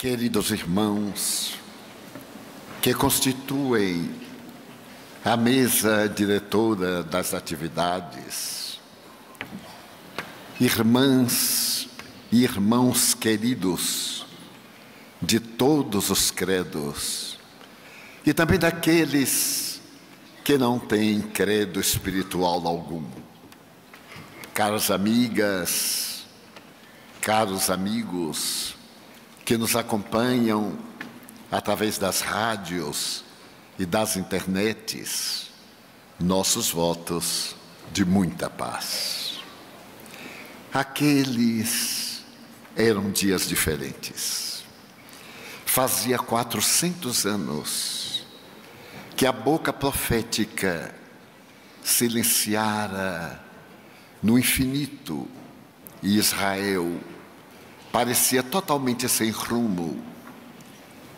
Queridos irmãos, que constituem a mesa diretora das atividades, irmãs e irmãos queridos de todos os credos, e também daqueles que não têm credo espiritual algum. Caras amigas, caros amigos, que nos acompanham através das rádios e das internets, nossos votos de muita paz. Aqueles eram dias diferentes. Fazia 400 anos que a boca profética silenciara no infinito e Israel parecia totalmente sem rumo,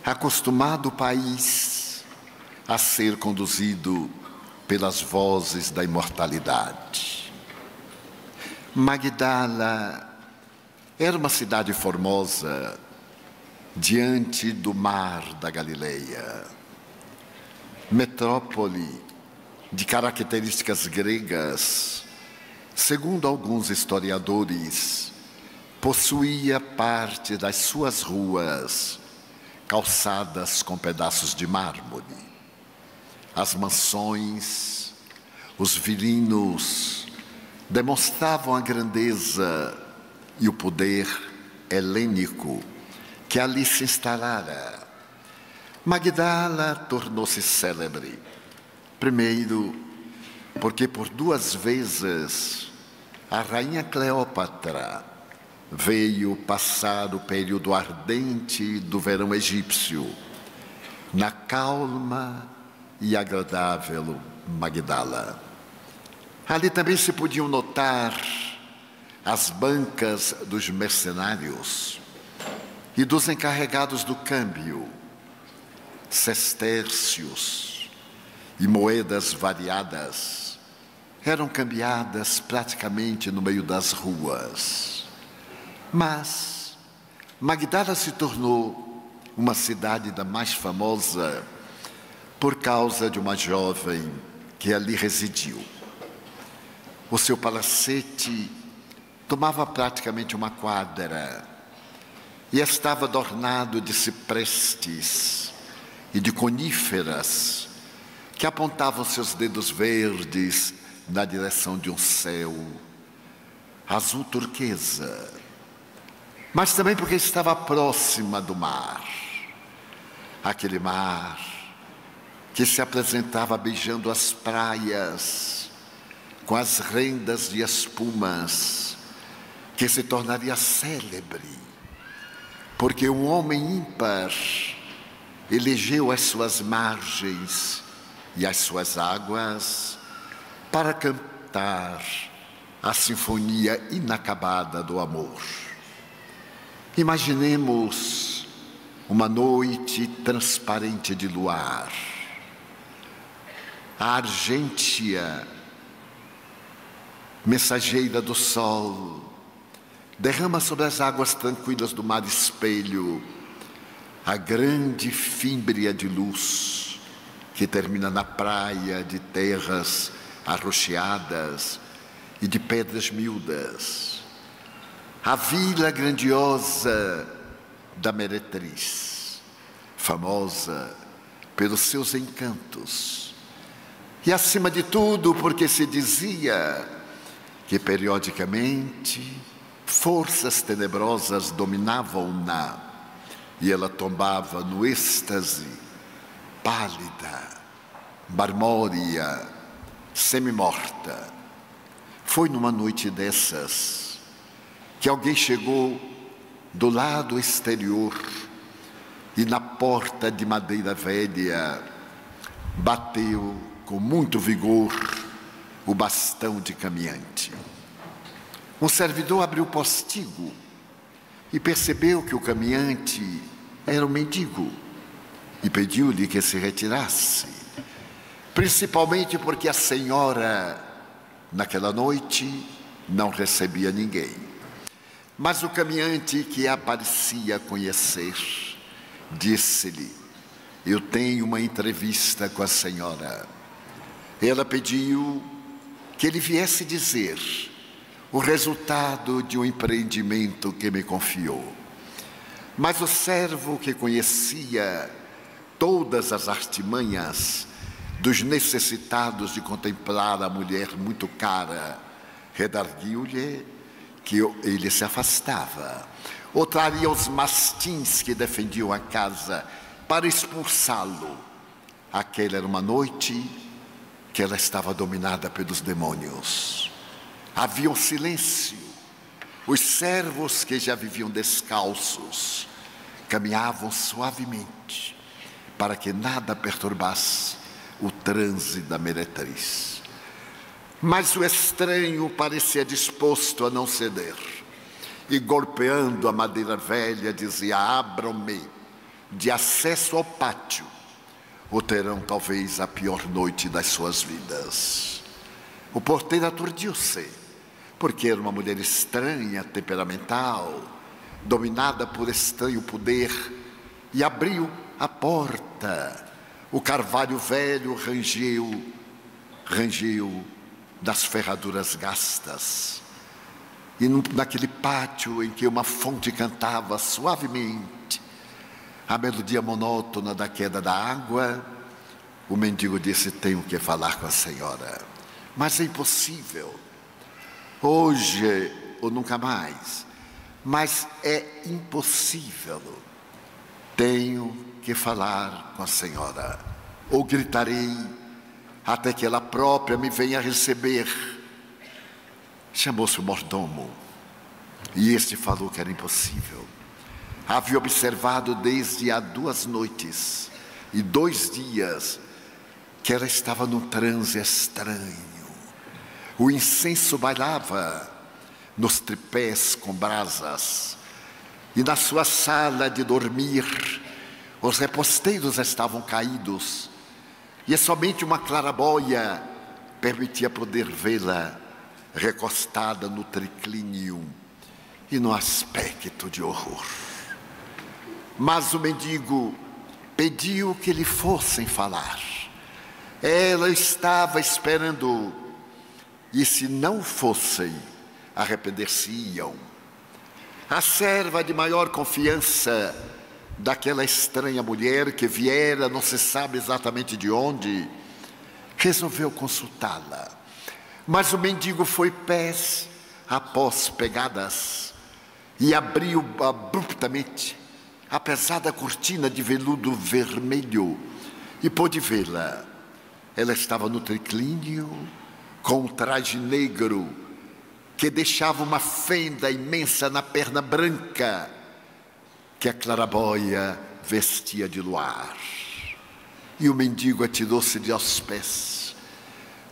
acostumado o país a ser conduzido pelas vozes da imortalidade. Magdala era uma cidade formosa diante do mar da Galileia, metrópole de características gregas, segundo alguns historiadores, possuía parte das suas ruas calçadas com pedaços de mármore. As mansões, os virinos demonstravam a grandeza e o poder helênico que ali se instalara. Magdala tornou-se célebre, primeiro porque por 2 vezes a rainha Cleópatra veio passar o período ardente do verão egípcio na calma e agradável Magdala. Ali também se podiam notar as bancas dos mercenários e dos encarregados do câmbio, sestércios e moedas variadas eram cambiadas praticamente no meio das ruas. Mas Magdala se tornou uma cidade da mais famosa por causa de uma jovem que ali residiu. O seu palacete tomava praticamente uma quadra e estava adornado de ciprestes e de coníferas que apontavam seus dedos verdes na direção de um céu azul turquesa, mas também porque estava próxima do mar, aquele mar que se apresentava beijando as praias com as rendas de espumas, que se tornaria célebre, porque um homem ímpar elegeu as suas margens e as suas águas para cantar a sinfonia inacabada do amor. Imaginemos uma noite transparente de luar. A argêntea, mensageira do sol, derrama sobre as águas tranquilas do mar espelho a grande fímbria de luz que termina na praia de terras arroxeadas e de pedras miúdas. A vila grandiosa da meretriz, famosa pelos seus encantos. E acima de tudo, porque se dizia que periodicamente forças tenebrosas dominavam-na e ela tombava no êxtase, pálida, marmórea, semi-morta. Foi numa noite dessas que alguém chegou do lado exterior e na porta de madeira velha bateu com muito vigor o bastão de caminhante. Um servidor abriu o postigo e percebeu que o caminhante era um mendigo e pediu-lhe que se retirasse, principalmente porque a senhora, naquela noite, não recebia ninguém. Mas o caminhante, que a parecia conhecer, disse-lhe: eu tenho uma entrevista com a senhora. Ela pediu que ele viesse dizer o resultado de um empreendimento que me confiou. Mas o servo, que conhecia todas as artimanhas dos necessitados de contemplar a mulher muito cara, redarguiu-lhe que ele se afastava, ou traria os mastins que defendiam a casa para expulsá-lo. Aquela era uma noite que ela estava dominada pelos demônios. Havia um silêncio. Os servos, que já viviam descalços, caminhavam suavemente para que nada perturbasse o transe da meretriz. Mas o estranho parecia disposto a não ceder, e golpeando a madeira velha dizia: abram-me de acesso ao pátio, ou terão talvez a pior noite das suas vidas. O porteiro aturdiu-se, porque era uma mulher estranha, temperamental, dominada por estranho poder, e abriu a porta. O carvalho velho rangeu das ferraduras gastas. E naquele pátio em que uma fonte cantava suavemente a melodia monótona da queda da água, o mendigo disse: tenho que falar com a senhora. Mas é impossível. Hoje ou nunca mais. Mas é impossível. Tenho que falar com a senhora, ou gritarei até que ela própria me venha receber. Chamou-se o mordomo, e este falou que era impossível. Havia observado desde há 2 noites e 2 dias que ela estava num transe estranho. O incenso bailava nos tripés com brasas, e na sua sala de dormir os reposteiros estavam caídos, e somente uma claraboia permitia poder vê-la recostada no triclínio e no aspecto de horror. Mas o mendigo pediu que lhe fossem falar. Ela estava esperando, e se não fossem, arrepender-se-iam. A serva de maior confiança daquela estranha mulher que viera, não se sabe exatamente de onde, resolveu consultá-la. Mas o mendigo foi pés após pegadas e abriu abruptamente a pesada cortina de veludo vermelho e pôde vê-la. Ela estava no triclínio com um traje negro que deixava uma fenda imensa na perna branca que a claraboia vestia de luar. E o mendigo atirou-se de aos pés.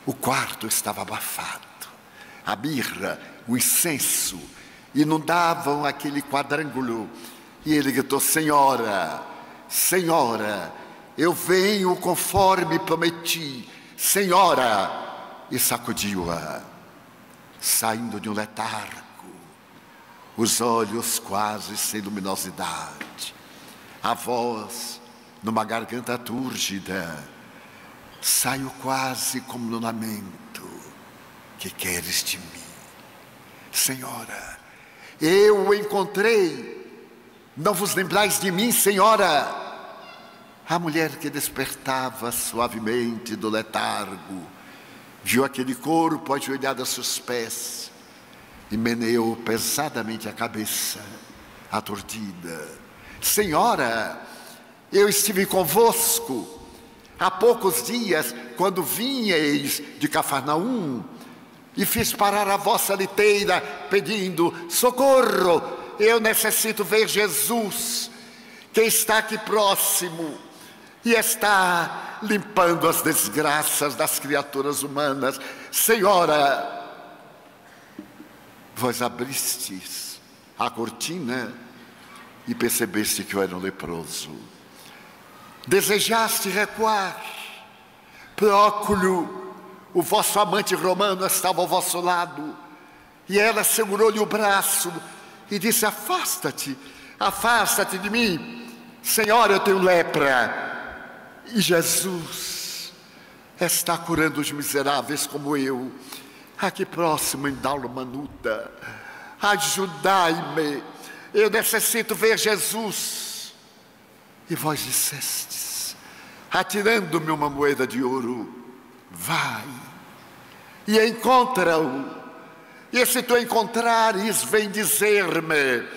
O quarto estava abafado. A mirra, o incenso inundavam aquele quadrângulo. E ele gritou: senhora, senhora, eu venho conforme prometi, senhora. E sacudiu-a, saindo de um letargo, os olhos quase sem luminosidade, a voz numa garganta túrgida. Saio quase como no lamento: que queres de mim? Senhora, eu o encontrei. Não vos lembrais de mim, senhora? A mulher, que despertava suavemente do letargo, viu aquele corpo ajoelhado a seus pés e meneou pesadamente a cabeça, aturdida. Senhora, eu estive convosco há poucos dias, quando vinhais de Cafarnaum, e fiz parar a vossa liteira, pedindo: socorro, eu necessito ver Jesus, que está aqui próximo e está limpando as desgraças das criaturas humanas. Senhora, vós abristes a cortina e percebeste que eu era um leproso. Desejaste recuar. Próculo, o vosso amante romano, estava ao vosso lado, e ela segurou-lhe o braço e disse: afasta-te, afasta-te de mim. Senhora, eu tenho lepra. E Jesus está curando os miseráveis como eu, aqui próximo em Dalmanuta. Ajudai-me, eu necessito ver Jesus. E vós dissestes, atirando-me uma moeda de ouro, vai e encontra-o. E se tu encontrares, vem dizer-me,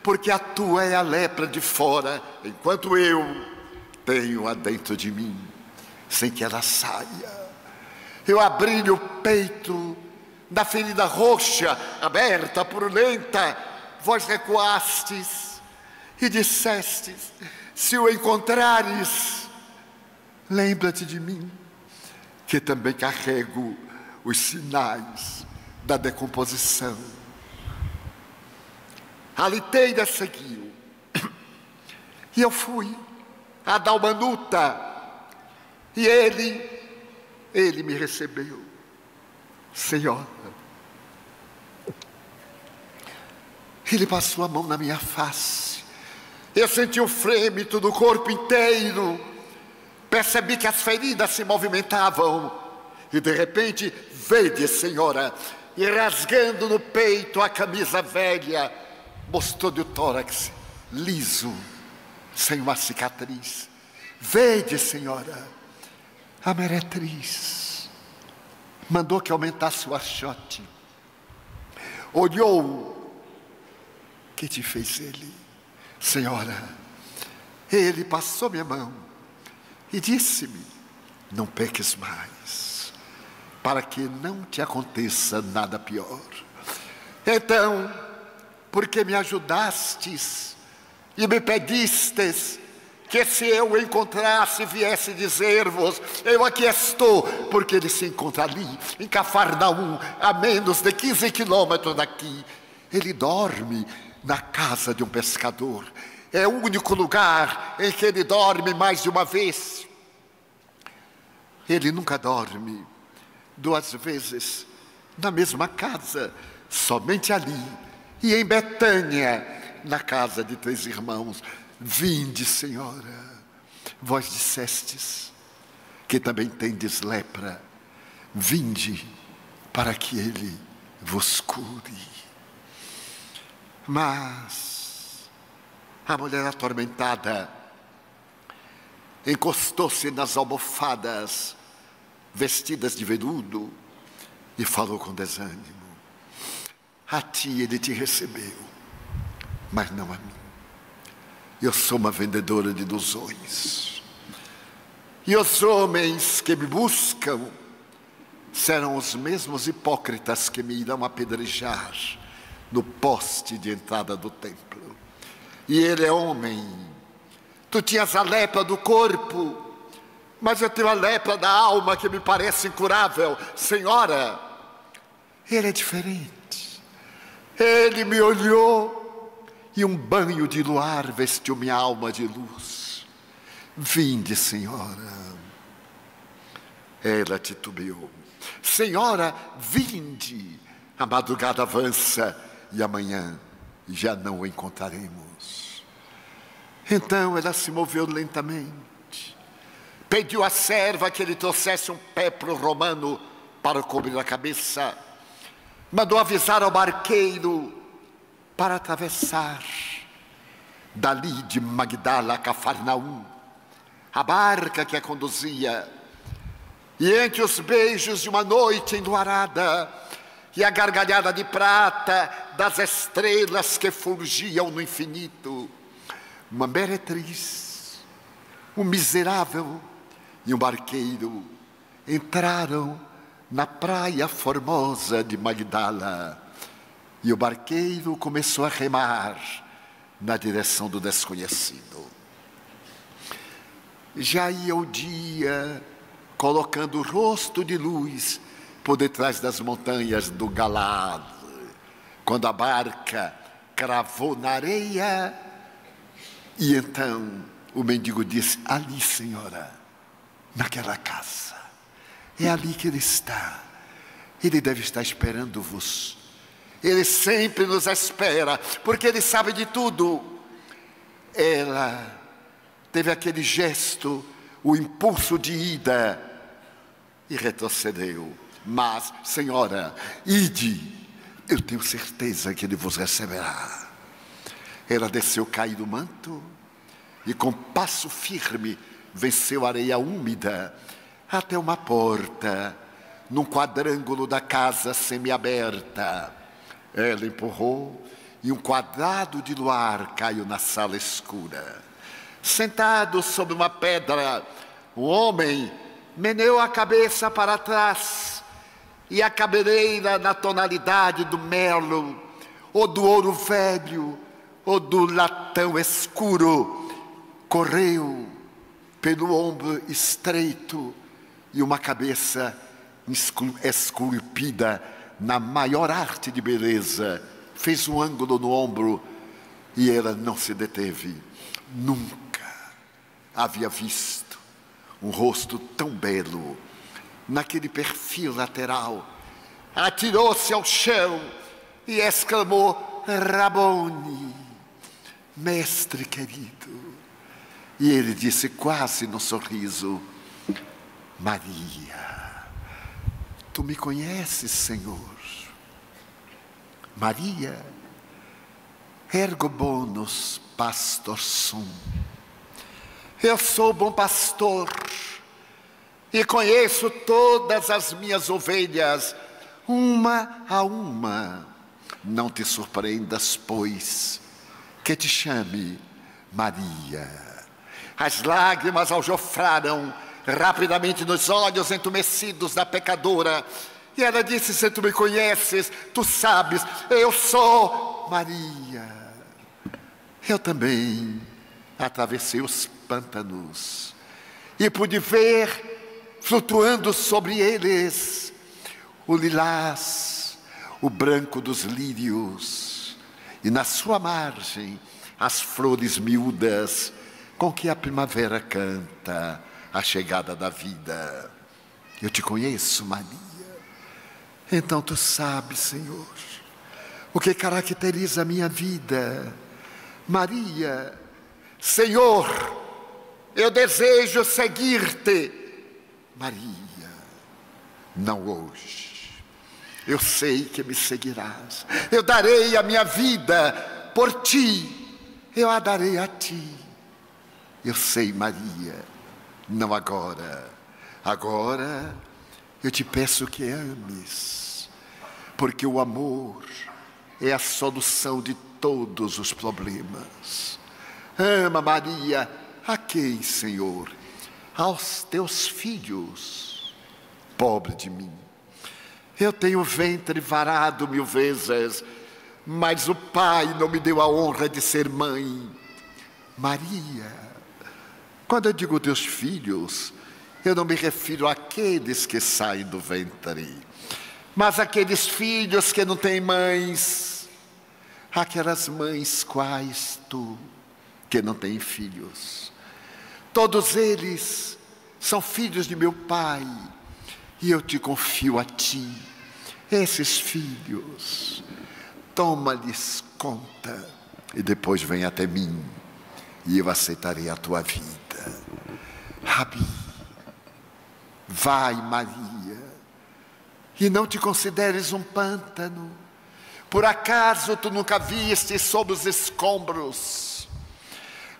porque a tua é a lepra de fora, enquanto eu tenho-a dentro de mim, sem que ela saia. Eu abri-lhe o peito, da ferida roxa, aberta, purulenta. Vós recuastes e dissestes, se o encontrares, lembra-te de mim, que também carrego os sinais da decomposição. A liteira seguiu, e eu fui a Dalmanuta, e ele me recebeu. Senhora, ele passou a mão na minha face, eu senti o frêmito do corpo inteiro, percebi que as feridas se movimentavam, e de repente, vede, Senhora, e rasgando no peito a camisa velha, mostrou-lhe o tórax liso, sem uma cicatriz. Vede, Senhora, a meretriz mandou que aumentasse o archote. Olhou, que te fez ele? Senhora, ele passou minha mão e disse-me, não peques mais, para que não te aconteça nada pior. Então, porque me ajudastes e me pedistes que se eu o encontrasse, viesse dizer-vos, eu aqui estou, porque ele se encontra ali, em Cafarnaum, a menos de 15 quilômetros daqui. Ele dorme na casa de um pescador. É o único lugar em que ele dorme mais de uma vez. Ele nunca dorme 2 vezes na mesma casa, somente ali, e em Betânia, na casa de 3 irmãos. Vinde, Senhora, vós dissestes que também tendes lepra, vinde para que ele vos cure. Mas a mulher atormentada encostou-se nas almofadas, vestidas de veludo, e falou com desânimo, a ti ele te recebeu, mas não a mim. Eu sou uma vendedora de ilusões. E os homens que me buscam serão os mesmos hipócritas que me irão apedrejar no poste de entrada do templo. E ele é homem. Tu tinhas a lepra do corpo, mas eu tenho a lepra da alma que me parece incurável. Senhora, ele é diferente. Ele me olhou e um banho de luar vestiu minha alma de luz. Vinde, Senhora. Ela titubeou. Senhora, vinde. A madrugada avança e amanhã já não o encontraremos. Então ela se moveu lentamente. Pediu à serva que lhe trouxesse um pépro romano para cobrir a cabeça. Mandou avisar ao barqueiro para atravessar dali de Magdala a Cafarnaum, a barca que a conduzia. E entre os beijos de uma noite enluarada e a gargalhada de prata das estrelas que fulgiam no infinito, uma meretriz, um miserável e um barqueiro entraram na praia formosa de Magdala. E o barqueiro começou a remar na direção do desconhecido. Já ia o dia, colocando o rosto de luz por detrás das montanhas do Galaad, quando a barca cravou na areia. E então o mendigo disse, ali, Senhora, naquela casa, é ali que ele está. Ele deve estar esperando-vos. Ele sempre nos espera, porque ele sabe de tudo. Ela teve aquele gesto, o impulso de ida e retrocedeu. Mas, Senhora, ide, eu tenho certeza que Ele vos receberá. Ela desceu cair do manto e com passo firme venceu a areia úmida até uma porta, num quadrângulo da casa semiaberta. Ela empurrou e um quadrado de luar caiu na sala escura. Sentado sobre uma pedra, o homem meneou a cabeça para trás e a cabeleira na tonalidade do melo, ou do ouro velho, ou do latão escuro, correu pelo ombro estreito e uma cabeça esculpida na maior arte de beleza fez um ângulo no ombro e ela não se deteve. Nunca havia visto um rosto tão belo naquele perfil lateral. Atirou-se ao chão e exclamou: Rabone, mestre querido. E ele disse quase no sorriso: Maria, tu me conheces, Senhor? Maria, ergo bonus pastor sum. Eu sou bom pastor e conheço todas as minhas ovelhas, uma a uma. Não te surpreendas, pois, que te chame Maria. As lágrimas aljofraram rapidamente nos olhos entumecidos da pecadora. E ela disse: se tu me conheces, tu sabes, eu sou Maria. Eu também atravessei os pântanos e pude ver, flutuando sobre eles, o lilás, o branco dos lírios, e na sua margem as flores miúdas com que a primavera canta a chegada da vida. Eu te conheço, Maria. Então tu sabes, Senhor, o que caracteriza a minha vida. Maria, Senhor, eu desejo seguir-te. Maria, não hoje. Eu sei que me seguirás. Eu darei a minha vida por ti. Eu a darei a ti. Eu sei, Maria, não agora. Agora eu te peço que ames, porque o amor é a solução de todos os problemas. Ama, Maria. A quem, Senhor? Aos teus filhos. Pobre de mim. Eu tenho o ventre varado 1000 vezes, mas o Pai não me deu a honra de ser mãe. Maria, quando eu digo teus filhos, eu não me refiro àqueles que saem do ventre, mas àqueles filhos que não têm mães, aquelas mães quais tu, que não têm filhos. Todos eles são filhos de meu Pai, e eu te confio a ti. Esses filhos, toma-lhes conta, e depois vem até mim, e eu aceitarei a tua vida. Rabi, vai, Maria, e não te consideres um pântano. Por acaso tu nunca viste sob os escombros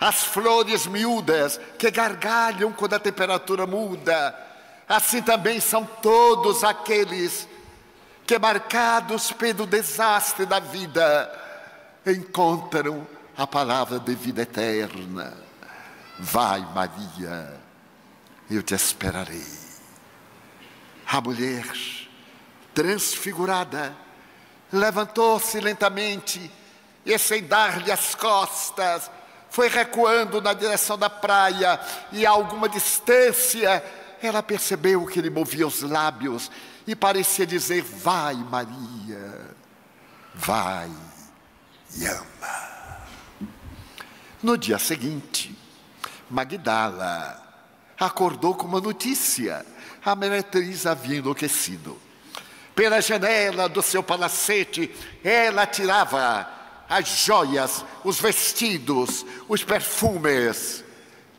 as flores miúdas que gargalham quando a temperatura muda? Assim também são todos aqueles que, marcados pelo desastre da vida, encontram a palavra de vida eterna. Vai, Maria, eu te esperarei. A mulher, transfigurada, levantou-se lentamente e, sem dar-lhe as costas, foi recuando na direção da praia, e a alguma distância ela percebeu que ele movia os lábios e parecia dizer: vai, Maria, vai e ama. No dia seguinte, Magdala acordou com uma notícia: a meretriz havia enlouquecido. Pela janela do seu palacete, ela tirava as joias, os vestidos, os perfumes.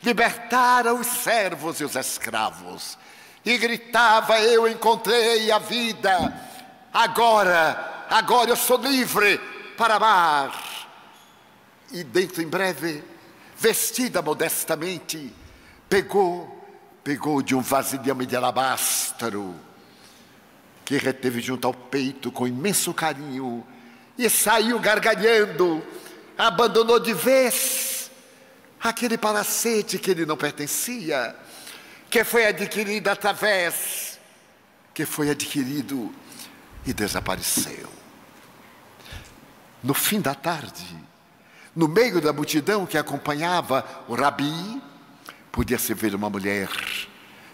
libertara os servos e os escravos. E gritava: eu encontrei a vida, agora eu sou livre para amar. E dentro em breve, vestida modestamente, pegou de um vasilhame de alabastro, que reteve junto ao peito com imenso carinho, e saiu gargalhando, abandonou de vez aquele palacete que lhe não pertencia, que foi adquirido e desapareceu. No fim da tarde, no meio da multidão que acompanhava o rabi, podia-se ver uma mulher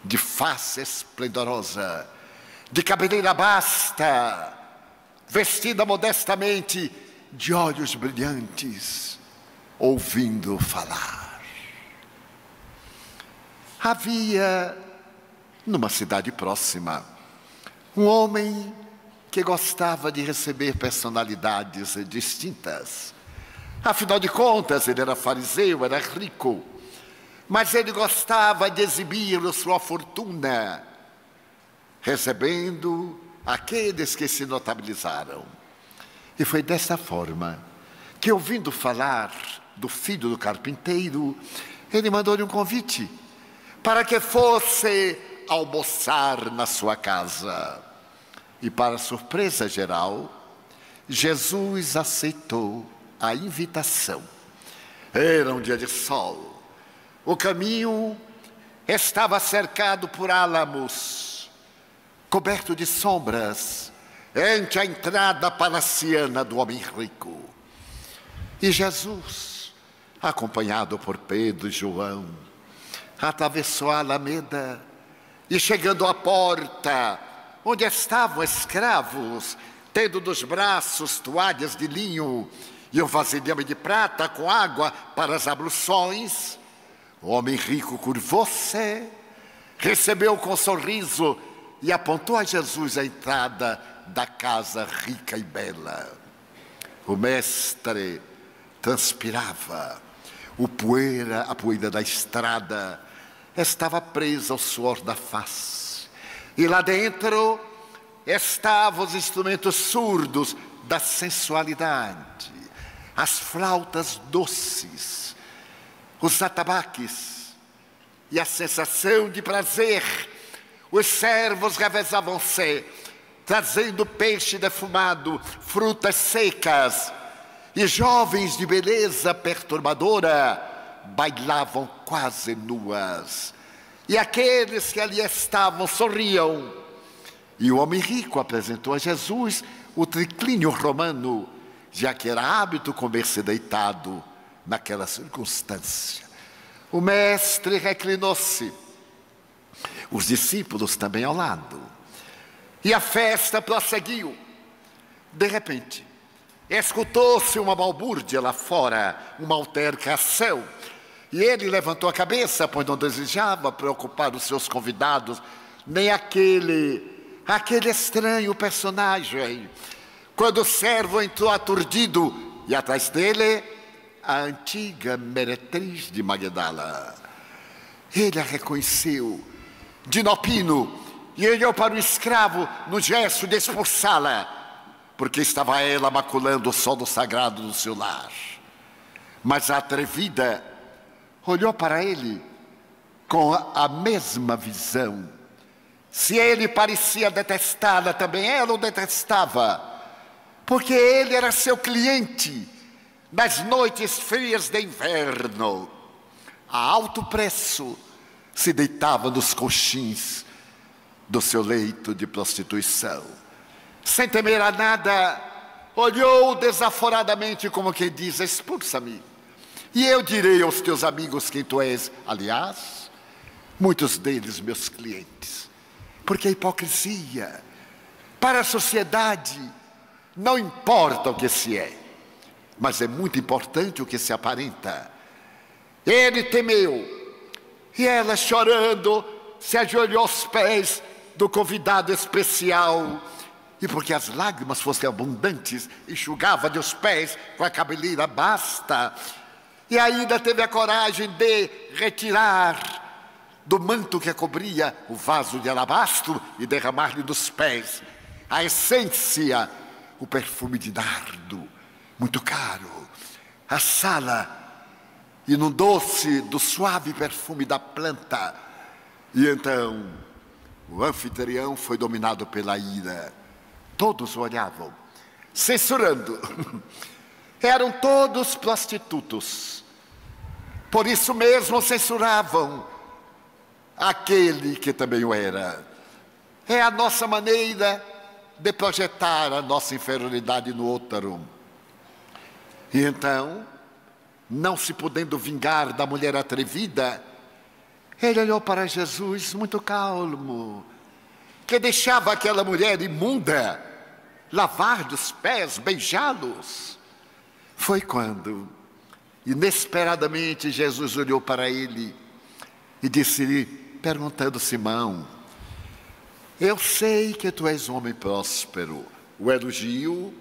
de face esplendorosa, de cabeleira basta, vestida modestamente, de olhos brilhantes, ouvindo falar. Havia, numa cidade próxima, um homem que gostava de receber personalidades distintas. Afinal de contas, ele era fariseu, era rico, mas ele gostava de exibir sua fortuna, recebendo aqueles que se notabilizaram. E foi dessa forma que, ouvindo falar do filho do carpinteiro, ele mandou-lhe um convite para que fosse almoçar na sua casa. E, para surpresa geral, Jesus aceitou a invitação. Era um dia de sol. O caminho estava cercado por álamos, coberto de sombras, ante a entrada palaciana do homem rico. E Jesus, acompanhado por Pedro e João, atravessou a alameda e, chegando à porta, onde estavam escravos, tendo nos braços toalhas de linho e um vasilhame de prata com água para as abluções, o homem rico curvou-se, recebeu com sorriso e apontou a Jesus a entrada da casa rica e bela. O mestre transpirava, a poeira da estrada estava presa ao suor da face. E lá dentro estavam os instrumentos surdos da sensualidade, as flautas doces, os atabaques e a sensação de prazer. Os servos revezavam-se, trazendo peixe defumado, frutas secas, e jovens de beleza perturbadora bailavam quase nuas. E aqueles que ali estavam sorriam. E o homem rico apresentou a Jesus o triclínio romano, já que era hábito comer-se deitado naquela circunstância. O mestre reclinou-se, os discípulos também ao lado, e a festa prosseguiu. De repente, escutou-se uma balbúrdia lá fora, uma altercação, e ele levantou a cabeça, pois não desejava preocupar os seus convidados, nem aquele estranho personagem. Quando o servo entrou aturdido, e atrás dele, a antiga meretriz de Magdala. Ele a reconheceu de Nopino e olhou para o escravo no gesto de expulsá-la, porque estava ela maculando o solo sagrado do seu lar. Mas a atrevida olhou para ele com a mesma visão. Se ele parecia detestá-la, também ela o detestava, porque ele era seu cliente nas noites frias de inverno. A alto preço se deitava nos coxins do seu leito de prostituição. Sem temer a nada, olhou desaforadamente como quem diz: expulsa-me, e eu direi aos teus amigos quem tu és. Aliás, muitos deles meus clientes. Porque a hipocrisia, para a sociedade, não importa o que se é, mas é muito importante o que se aparenta. Ele temeu, e ela, chorando, se ajoelhou aos pés do convidado especial, e porque as lágrimas fossem abundantes, enxugava-lhe os pés com a cabeleira basta. e ainda teve a coragem de retirar do manto que cobria o vaso de alabastro e derramar-lhe dos pés a essência, o perfume de nardo, muito caro. A sala inundou-se do suave perfume da planta. E então o anfitrião foi dominado pela ira. Todos o olhavam, censurando. Eram todos prostitutos. Por isso mesmo censuravam aquele que também o era. É a nossa maneira de projetar a nossa inferioridade no outro. E então, não se podendo vingar da mulher atrevida, ele olhou para Jesus muito calmo, que deixava aquela mulher imunda lavar-lhe os pés, beijá-los. Foi quando, inesperadamente, Jesus olhou para ele e disse-lhe, perguntando Simão, eu sei que tu és um homem próspero. O elogio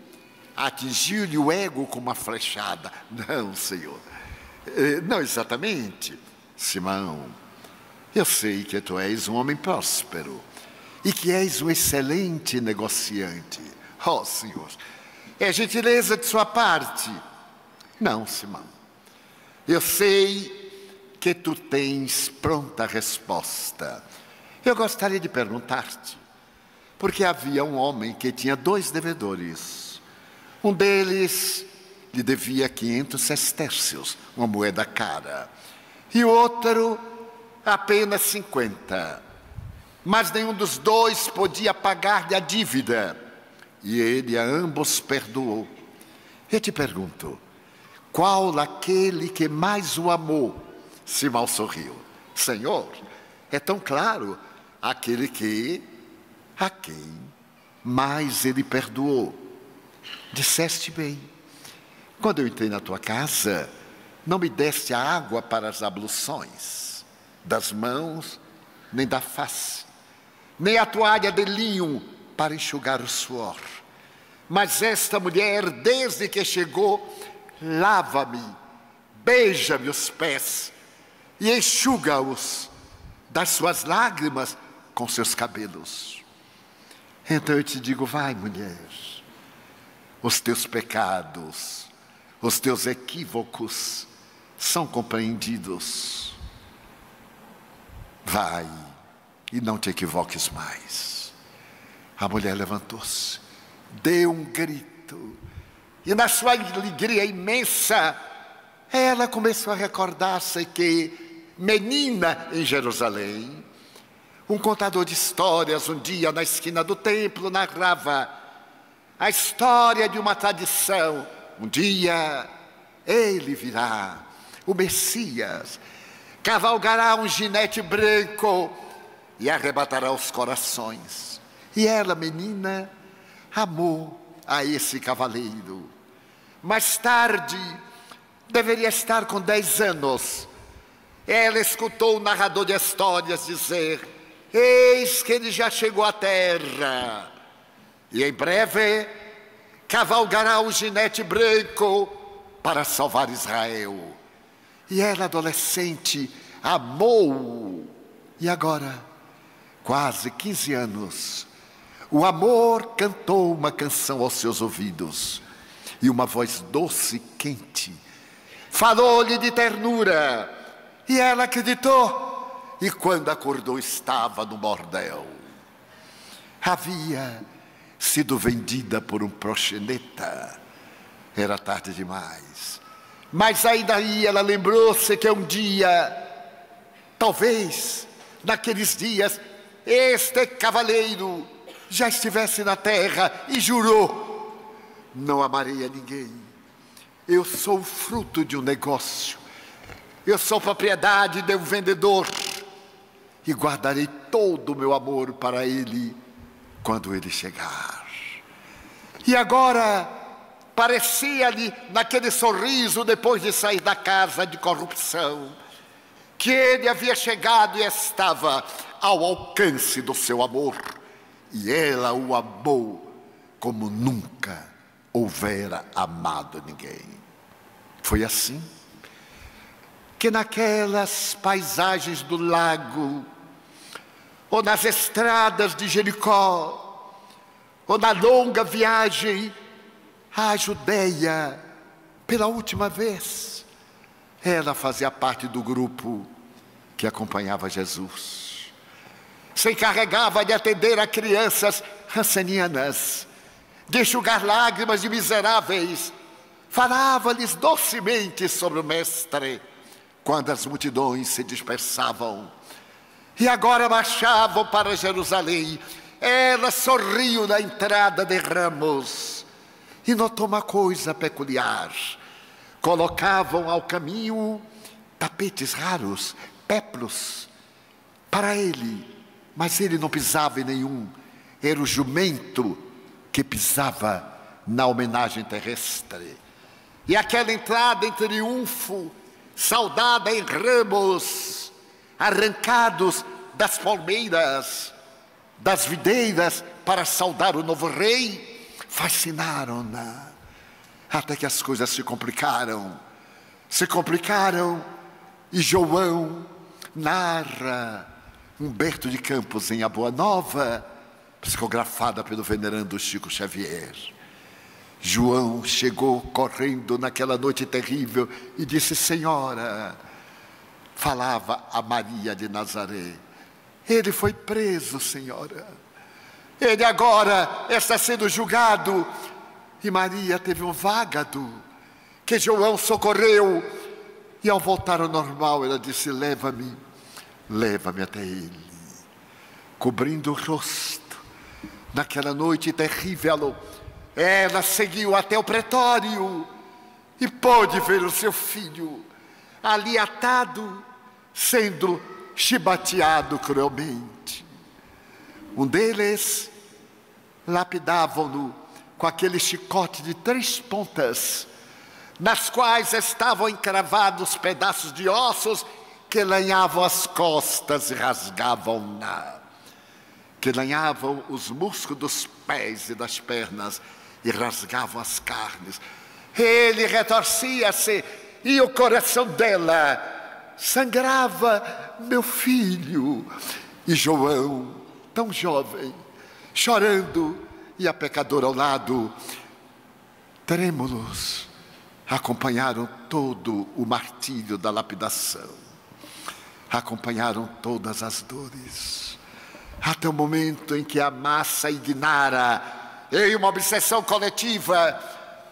atingiu-lhe o ego com uma flechada. Não, Senhor, não exatamente. Simão, eu sei que tu és um homem próspero e que és um excelente negociante. Oh, Senhor, é gentileza de sua parte. Não, Simão, eu sei que tu tens pronta resposta. Eu gostaria de perguntar-te, porque havia um homem que tinha 2 devedores. Um deles lhe devia 500 sestércios, uma moeda cara, e o outro apenas 50. Mas nenhum dos 2 podia pagar-lhe a dívida, e ele a ambos perdoou. Eu te pergunto, qual aquele que mais o amou? Simão sorriu. Senhor, é tão claro, aquele a quem mais ele perdoou. Disseste bem. Quando eu entrei na tua casa, não me deste a água para as abluções das mãos, nem da face, nem a toalha de linho para enxugar o suor. Mas esta mulher, desde que chegou, lava-me, beija-me os pés e enxuga-os das suas lágrimas com seus cabelos. Então eu te digo, vai, mulher, os teus pecados, os teus equívocos são compreendidos. Vai e não te equivoques mais. A mulher levantou-se, deu um grito, e na sua alegria imensa, ela começou a recordar-se que, menina em Jerusalém, um contador de histórias, um dia na esquina do templo, narrava a história de uma tradição. Um dia ele virá, o Messias, cavalgará um ginete branco e arrebatará os corações. E ela, menina, amou a esse cavaleiro. Mais tarde, deveria estar com 10 anos, ela escutou o narrador de histórias dizer, eis que ele já chegou à terra, e em breve cavalgará o ginete branco para salvar Israel. E ela, adolescente, amou. E agora, quase 15 anos, o amor cantou uma canção aos seus ouvidos, e uma voz doce e quente falou-lhe de ternura, e ela acreditou. E quando acordou, estava no bordel. Havia sido vendida por um proxeneta. Era tarde demais. Mas ainda aí ela lembrou-se que um dia, talvez naqueles dias, este cavaleiro já estivesse na terra e jurou, não amarei a ninguém. Eu sou fruto de um negócio. Eu sou propriedade de um vendedor. E guardarei todo o meu amor para ele quando ele chegar. E agora, parecia-lhe naquele sorriso depois de sair da casa de corrupção, que ele havia chegado e estava ao alcance do seu amor. E ela o amou como nunca houvera amado ninguém. Foi assim que naquelas paisagens do lago, ou nas estradas de Jericó, ou na longa viagem à Judeia, pela última vez, ela fazia parte do grupo que acompanhava Jesus. Se encarregava de atender a crianças rancenianas, de enxugar lágrimas de miseráveis, falava-lhes docemente sobre o Mestre, quando as multidões se dispersavam. E agora marchavam para Jerusalém. Ela sorriu na entrada de ramos e notou uma coisa peculiar. Colocavam ao caminho tapetes raros, péplos, para ele, mas ele não pisava em nenhum. Era o jumento que pisava na homenagem terrestre. E aquela entrada em triunfo, saudada em ramos arrancados das palmeiras, das videiras, para saudar o novo rei, fascinaram-na. Até que as coisas se complicaram, e João narra Humberto de Campos em A Boa Nova, psicografada pelo venerando Chico Xavier. João chegou correndo naquela noite terrível e disse: Senhora, falava a Maria de Nazaré, ele foi preso, Senhora. Ele agora está sendo julgado. E Maria teve um vágado que João socorreu. E ao voltar ao normal, ela disse: leva-me até ele. Cobrindo o rosto, naquela noite terrível, ela seguiu até o pretório e pôde ver o seu filho ali atado, sendo chibateado cruelmente. Um deles lapidavam-no com aquele chicote de 3 pontas, nas quais estavam encravados pedaços de ossos que lanhavam as costas e rasgavam-na, que lanhavam os músculos dos pés e das pernas e rasgavam as carnes. Ele retorcia-se e o coração dela sangrava. Meu filho. E João, tão jovem, chorando, e a pecadora ao lado, trêmulos, acompanharam todo o martírio da lapidação, acompanharam todas as dores, até o momento em que a massa ignara, em uma obsessão coletiva,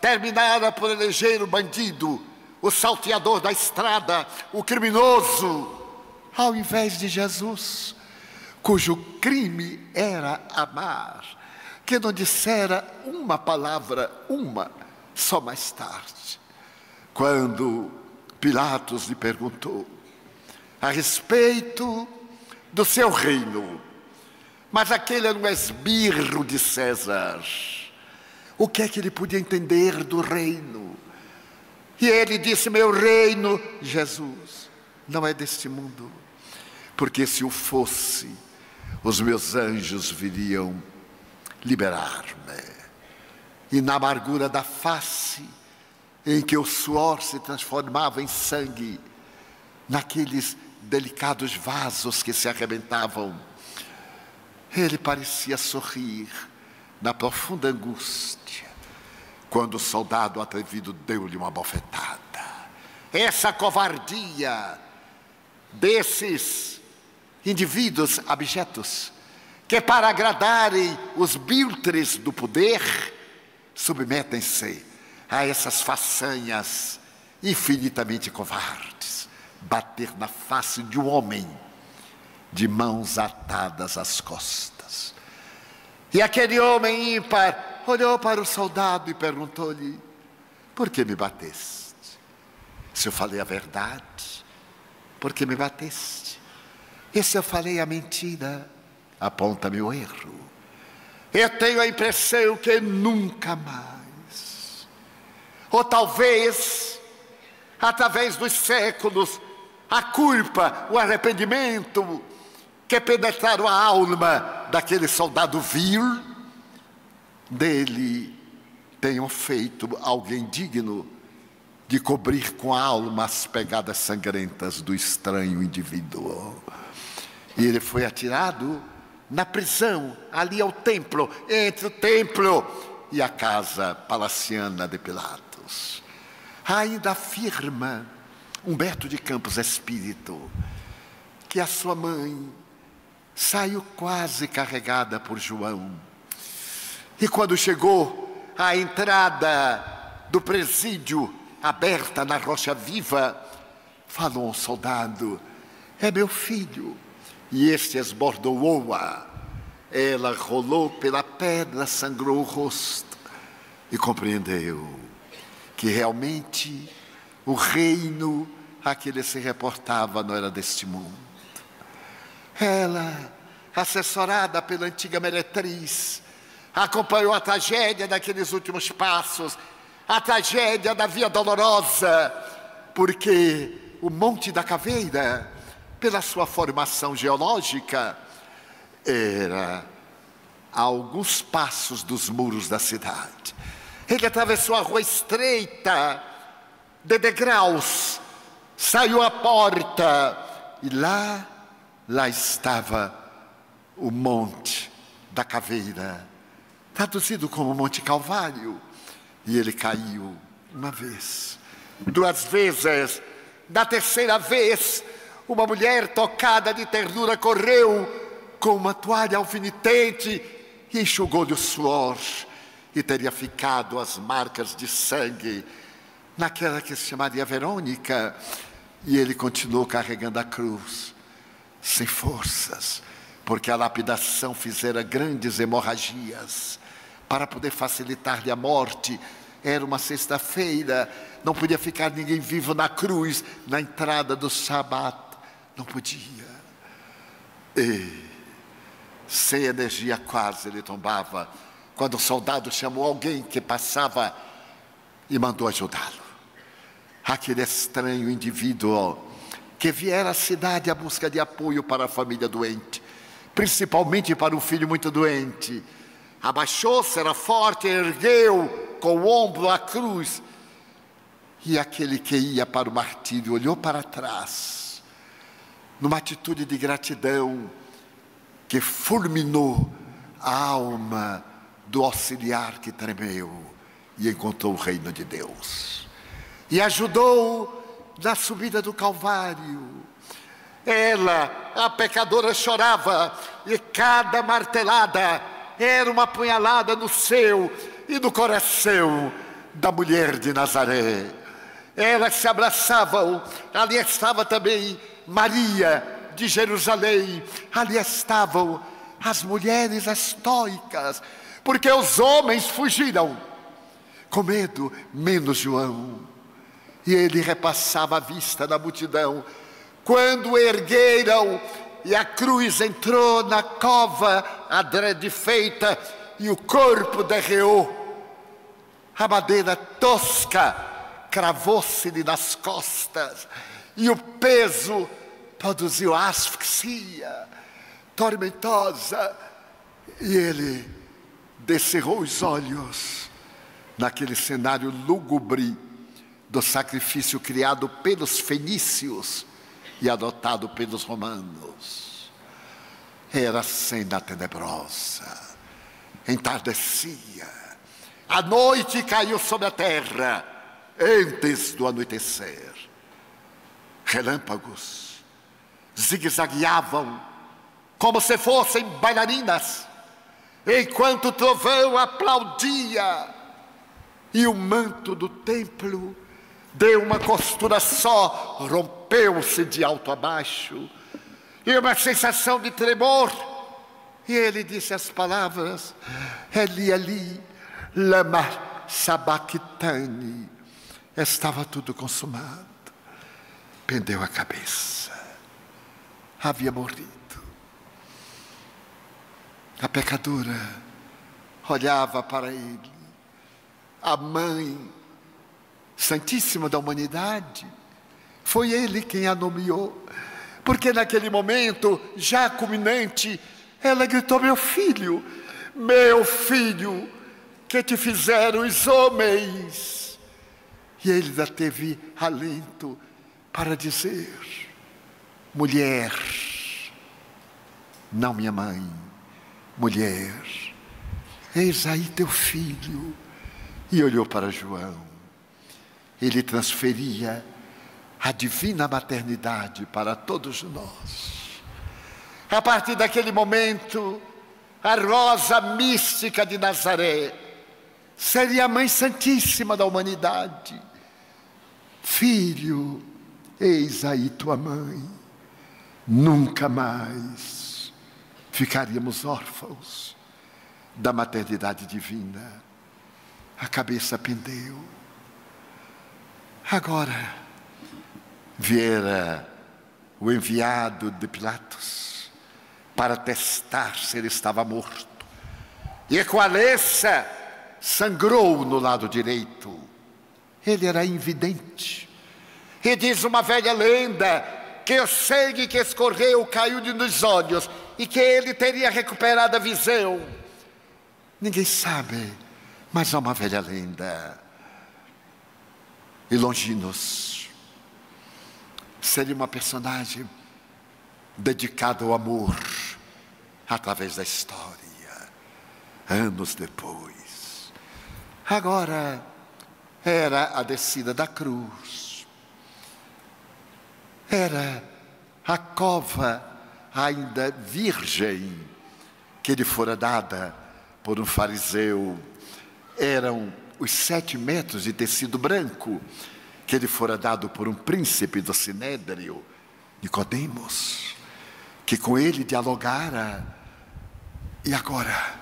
terminara por eleger o bandido, o salteador da estrada, o criminoso, ao invés de Jesus, cujo crime era amar, que não dissera uma palavra, só mais tarde, quando Pilatos lhe perguntou a respeito do seu reino. Mas aquele era um esbirro de César. O que é que ele podia entender do reino? E ele disse: meu reino, Jesus, não é deste mundo, porque se o fosse, os meus anjos viriam liberar-me. E na amargura da face, em que o suor se transformava em sangue, naqueles delicados vasos que se arrebentavam, ele parecia sorrir na profunda angústia, quando o soldado atrevido deu-lhe uma bofetada. Essa covardia desses indivíduos abjetos, que para agradarem os biltres do poder, submetem-se a essas façanhas infinitamente covardes. Bater na face de um homem de mãos atadas às costas. E aquele homem ímpar olhou para o soldado e perguntou-lhe: por que me bateste? Se eu falei a verdade, por que me bateste? E se eu falei a mentira, aponta-me o erro. Eu tenho a impressão que nunca mais, ou talvez, através dos séculos, a culpa, o arrependimento que penetraram a alma daquele soldado vil, dele tenham feito alguém digno de cobrir com a alma as pegadas sangrentas do estranho indivíduo. E ele foi atirado na prisão, ali ao templo, entre o templo e a casa palaciana de Pilatos. Ainda afirma Humberto de Campos Espírito que a sua mãe saiu quase carregada por João. E quando chegou à entrada do presídio, aberta na Rocha Viva, falou ao soldado: é meu filho. E este esbordoou-a. Ela rolou pela pedra, sangrou o rosto e compreendeu que realmente o reino a que ele se reportava não era deste mundo. Ela, assessorada pela antiga meretriz, acompanhou a tragédia daqueles últimos passos, a tragédia da Via Dolorosa, porque o Monte da Caveira, pela sua formação geológica, era a alguns passos dos muros da cidade. Ele atravessou a rua estreita de degraus, saiu à porta e lá estava o Monte da Caveira, traduzido como Monte Calvário. E ele caiu uma vez, duas vezes, na terceira vez, uma mulher tocada de ternura correu com uma toalha alfinetante e enxugou-lhe o suor, e teria ficado as marcas de sangue naquela que se chamaria Verônica. E ele continuou carregando a cruz, sem forças, porque a lapidação fizera grandes hemorragias. Para poder facilitar-lhe a morte, era uma sexta-feira, não podia ficar ninguém vivo na cruz, na entrada do Shabat, não podia. E, sem energia quase, ele tombava, quando o soldado chamou alguém que passava e mandou ajudá-lo. Aquele estranho indivíduo que viera à cidade à busca de apoio para a família doente, principalmente para um filho muito doente, abaixou-se, era forte, ergueu com o ombro a cruz, e aquele que ia para o martírio olhou para trás, numa atitude de gratidão que fulminou a alma do auxiliar que tremeu e encontrou o reino de Deus. E ajudou na subida do Calvário. Ela, a pecadora, chorava, e cada martelada era uma punhalada no seu e no coração da mulher de Nazaré. Elas se abraçavam. Ali estava também Maria de Jerusalém. Ali estavam as mulheres estoicas, porque os homens fugiram com medo, menos João. E ele repassava a vista da multidão. Quando ergueram e a cruz entrou na cova adrede feita e o corpo derreou, a madeira tosca cravou-se-lhe nas costas e o peso produziu asfixia tormentosa. E ele descerrou os olhos naquele cenário lúgubre do sacrifício criado pelos fenícios e adotado pelos romanos. Era cena tenebrosa, entardecia, a noite caiu sobre a terra antes do anoitecer. Relâmpagos zigue-zagueavam como se fossem bailarinas, enquanto o trovão aplaudia, e o manto do templo deu uma costura só, rompeu-se de alto a baixo, e uma sensação de tremor. E ele disse as palavras: Eli, Eli, lama sabachthani. Estava tudo consumado. Pendeu a cabeça. Havia morrido. A pecadora olhava para ele. A mãe santíssima da humanidade, foi ele quem a nomeou, porque naquele momento, já culminante, ela gritou: meu filho, que te fizeram os homens. E ele ainda teve alento para dizer: mulher, não minha mãe, mulher, eis aí teu filho. E olhou para João. Ele transferia a divina maternidade para todos nós. A partir daquele momento, a rosa mística de Nazaré seria a Mãe Santíssima da humanidade. Filho, eis aí tua mãe. Nunca mais ficaríamos órfãos da maternidade divina. A cabeça pendeu. Agora viera o enviado de Pilatos para testar se ele estava morto. E com a lança sangrou no lado direito. Ele era invidente. E diz uma velha lenda que o sangue que escorreu caiu-lhe nos olhos e que ele teria recuperado a visão. Ninguém sabe, mas é uma velha lenda. E Longinos seria uma personagem dedicada ao amor através da história, anos depois. Agora era a descida da cruz, era a cova ainda virgem que lhe fora dada por um fariseu. Eram os 7 metros de tecido branco que lhe fora dado por um príncipe do Sinédrio, Nicodemos, que com ele dialogara. E agora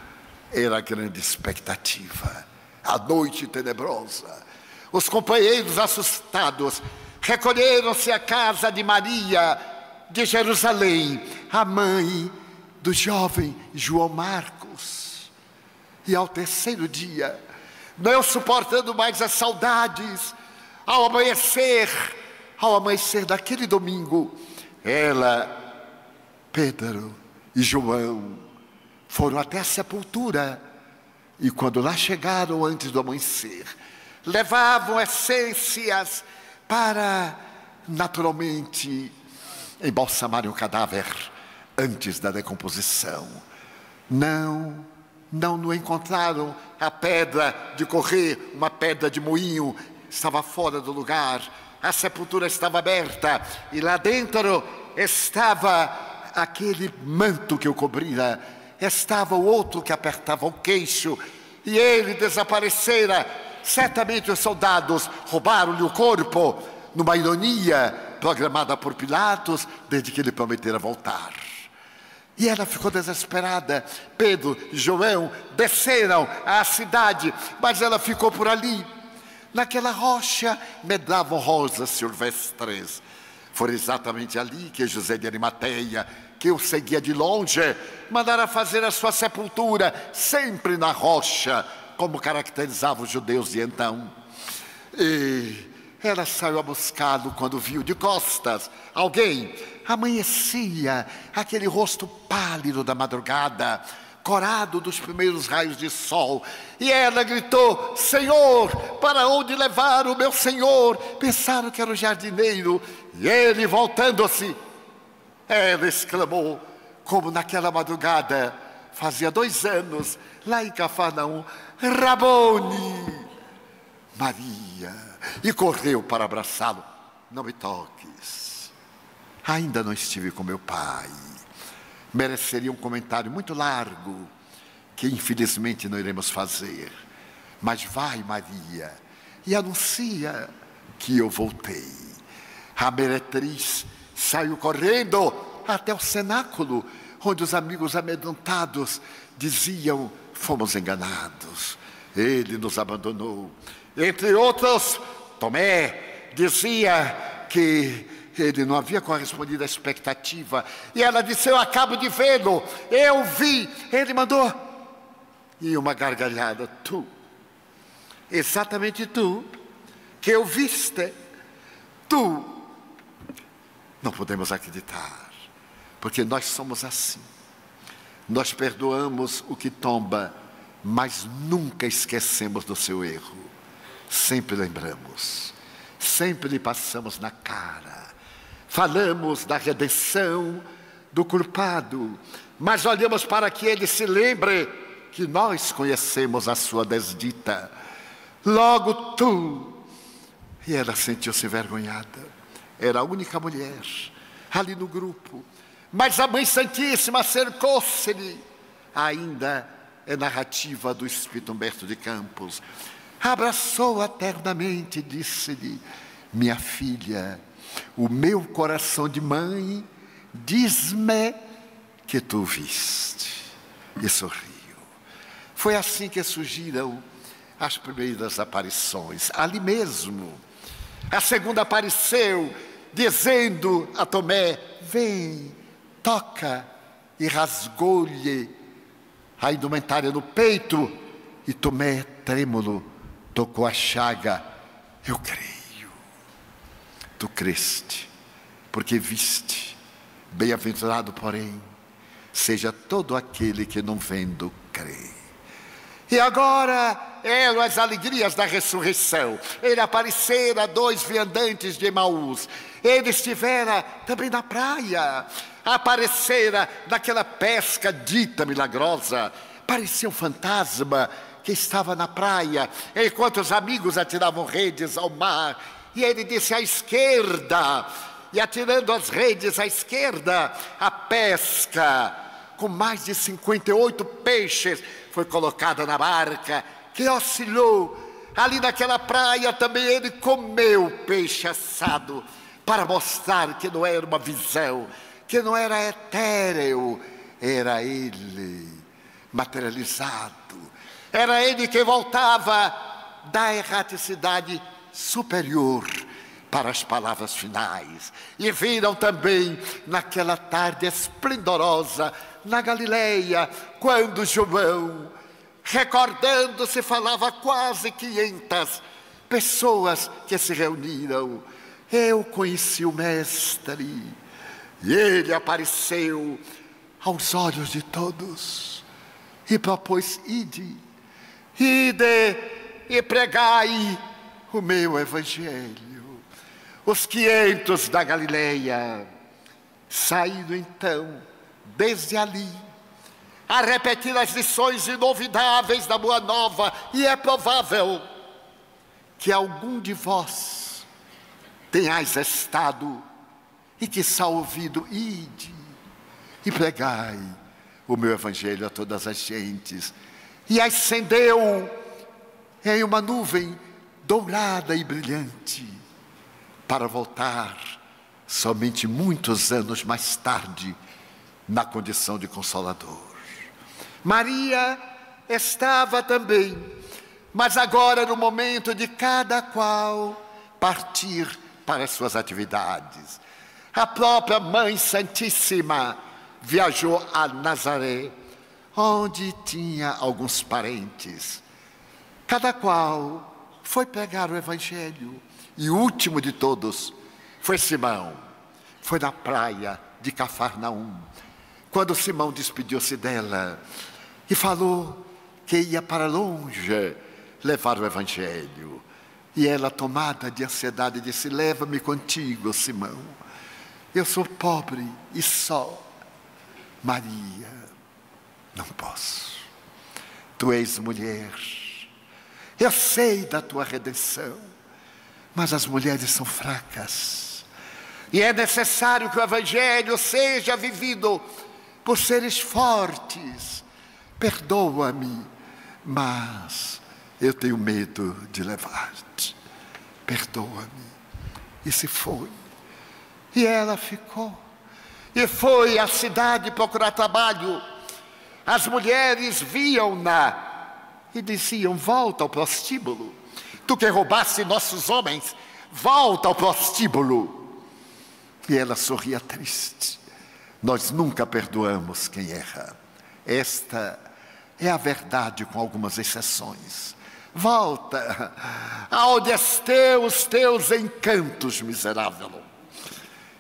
era a grande expectativa, a noite tenebrosa. Os companheiros assustados recolheram-se à casa de Maria de Jerusalém, a mãe do jovem João Marcos. E ao terceiro dia, não suportando mais as saudades, ao amanhecer daquele domingo, ela, Pedro e João foram até a sepultura. E quando lá chegaram antes do amanhecer, levavam essências para, naturalmente, embalsamarem o cadáver antes da decomposição. Não encontraram a pedra de correr, uma pedra de moinho, estava fora do lugar. A sepultura estava aberta e lá dentro estava aquele manto que o cobria, estava o outro que apertava o queixo, e ele desaparecera. Certamente os soldados roubaram-lhe o corpo, numa ironia programada por Pilatos, desde que ele prometera voltar. E ela ficou desesperada. Pedro e João desceram à cidade, mas ela ficou por ali. Naquela rocha medravam rosas silvestres. Foi exatamente ali que José de Arimateia, que eu seguia de longe, mandara fazer a sua sepultura, sempre na rocha, como caracterizavam os judeus de então. E ela saiu a buscá-lo quando viu de costas alguém. Amanhecia aquele rosto pálido da madrugada, corado dos primeiros raios de sol. E ela gritou: Senhor, para onde levar o meu Senhor? Pensaram que era o jardineiro. E ele, voltando-se, ela exclamou, como naquela madrugada, fazia 2 anos, lá em Cafarnaum: Rabone, Maria. E correu para abraçá-lo. Não me toques, ainda não estive com meu pai. Mereceria um comentário muito largo, que infelizmente não iremos fazer. Mas vai, Maria, e anuncia que eu voltei. A meretriz saiu correndo até o cenáculo, onde os amigos amedrontados diziam: fomos enganados, ele nos abandonou. Entre outros, Tomé dizia que ele não havia correspondido à expectativa. E ela disse: eu acabo de vê-lo, eu vi, ele mandou. E uma gargalhada: tu, exatamente tu, que eu viste, tu. Não podemos acreditar, porque nós somos assim. Nós perdoamos o que tomba, mas nunca esquecemos do seu erro. sempre lembramos, sempre lhe passamos na cara. Falamos da redenção do culpado, mas olhamos para que ele se lembre que nós conhecemos a sua desdita. Logo tu. E ela sentiu-se envergonhada. Era a única mulher ali no grupo. Mas a Mãe Santíssima cercou-se-lhe. Ainda é narrativa do Espírito Humberto de Campos. Abraçou-a ternamente e disse-lhe: minha filha, o meu coração de mãe diz-me que tu viste. E sorriu. Foi assim que surgiram as primeiras aparições, ali mesmo. A segunda apareceu, dizendo a Tomé: vem, toca, e rasgou-lhe a indumentária no peito, e Tomé, trêmulo, tocou a chaga. Eu creio. Tu creste, porque viste. Bem-aventurado, porém, seja todo aquele que não vendo crê. E agora eram as alegrias da ressurreição. Ele aparecera a 2 viandantes de Emaús. Ele estivera também na praia. Aparecera naquela pesca dita milagrosa. Parecia um fantasma que estava na praia, enquanto os amigos atiravam redes ao mar. E ele disse: à esquerda. E atirando as redes à esquerda, a pesca com mais de 58 peixes foi colocada na barca, que oscilou. Ali naquela praia também ele comeu peixe assado, para mostrar que não era uma visão, que não era etéreo, era ele materializado. Era ele que voltava da erraticidade superior para as palavras finais. E viram também naquela tarde esplendorosa na Galileia, quando João, recordando-se, falava quase 500 pessoas que se reuniram. Eu conheci o Mestre, e ele apareceu aos olhos de todos e propôs: ide e pregai o meu Evangelho. Os 500 da Galileia saíram então, desde ali, a repetir as lições inovidáveis da Boa Nova. E é provável que algum de vós tenhais estado e que quiçá ouvido: ide e pregai o meu Evangelho a todas as gentes. E ascendeu em uma nuvem dourada e brilhante, para voltar somente muitos anos mais tarde na condição de Consolador. Maria estava também, mas agora era o momento de cada qual partir para as suas atividades. A própria Mãe Santíssima viajou a Nazaré, onde tinha alguns parentes. Cada qual foi pregar o Evangelho. E o último de todos foi Simão. Foi na praia de Cafarnaum, quando Simão despediu-se dela e falou que ia para longe levar o Evangelho. E ela, tomada de ansiedade, disse: leva-me contigo, Simão. Eu sou pobre e só. Maria: não posso. Tu és mulher. Eu sei da tua redenção. Mas as mulheres são fracas. E é necessário que o Evangelho seja vivido por seres fortes. Perdoa-me, mas eu tenho medo de levar-te. Perdoa-me. E se foi. E ela ficou. E foi à cidade procurar trabalho. As mulheres viam-na e diziam: volta ao prostíbulo. Tu que roubaste nossos homens, volta ao prostíbulo. E ela sorria triste. Nós nunca perdoamos quem erra. Esta é a verdade, com algumas exceções. Volta aonde estão os teus encantos, miserável.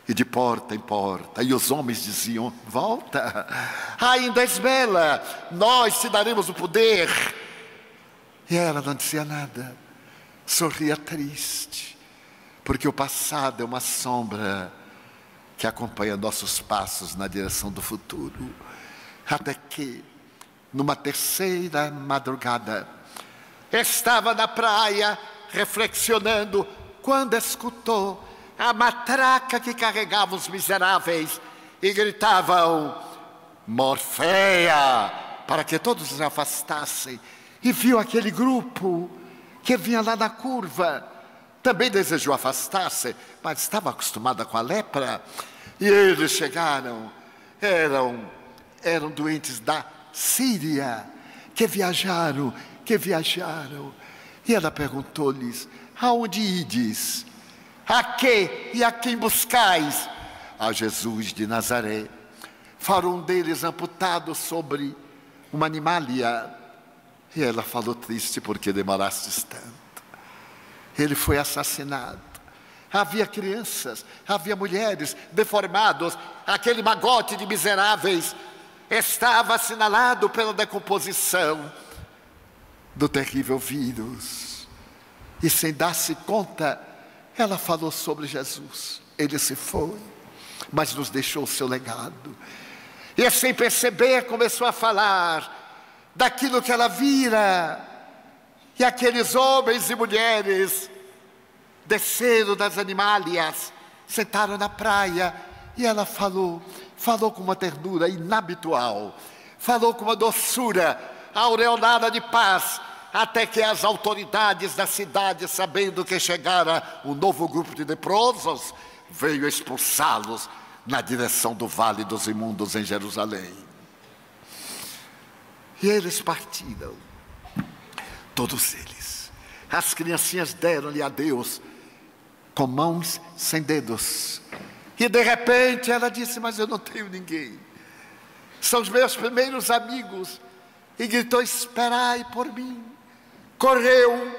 E de porta em porta, e os homens diziam: volta, ainda és bela, nós te daremos o poder. E ela não dizia nada. sorria triste, porque o passado é uma sombra que acompanha nossos passos na direção do futuro. Até que, numa terceira madrugada, estava na praia reflexionando quando escutou a matraca que carregava os miseráveis e gritavam: Morfeia! Para que todos se afastassem. E viu aquele grupo que vinha lá na curva. Também desejou afastar-se, mas estava acostumada com a lepra. E eles chegaram, eram doentes da Síria, que viajaram. E ela perguntou-lhes: aonde ides? A quê e a quem buscais? A Jesus de Nazaré. Falou um deles amputado sobre uma animalia. E ela falou triste: porque demorastes tanto? Ele foi assassinado. Havia crianças, havia mulheres, deformados. Aquele magote de miseráveis estava assinalado pela decomposição do terrível vírus. E sem dar-se conta, ela falou sobre Jesus. Ele se foi, mas nos deixou o seu legado. E sem perceber começou a falar daquilo que ela vira. E aqueles homens e mulheres desceram das animálias, sentaram na praia, e ela falou com uma ternura inabitual, falou com uma doçura aureolada de paz, até que as autoridades da cidade, sabendo que chegara um novo grupo de leprosos, veio expulsá-los na direção do Vale dos Imundos em Jerusalém. E eles partiram, todos eles. As criancinhas deram-lhe adeus com mãos sem dedos. E de repente ela disse: mas eu não tenho ninguém. São os meus primeiros amigos. E gritou: esperai por mim. Correu,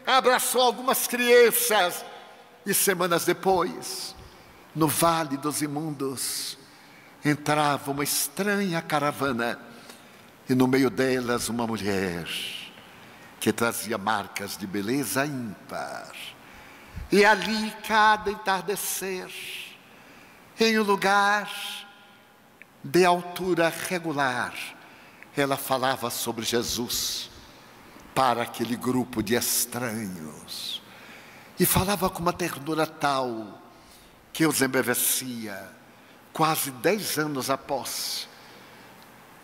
abraçou algumas crianças. E semanas depois, no Vale dos Imundos, entrava uma estranha caravana. E no meio delas uma mulher que trazia marcas de beleza ímpar. E ali, cada entardecer, em um lugar de altura regular, ela falava sobre Jesus para aquele grupo de estranhos. E falava com uma ternura tal que os embevecia. Quase 10 anos após,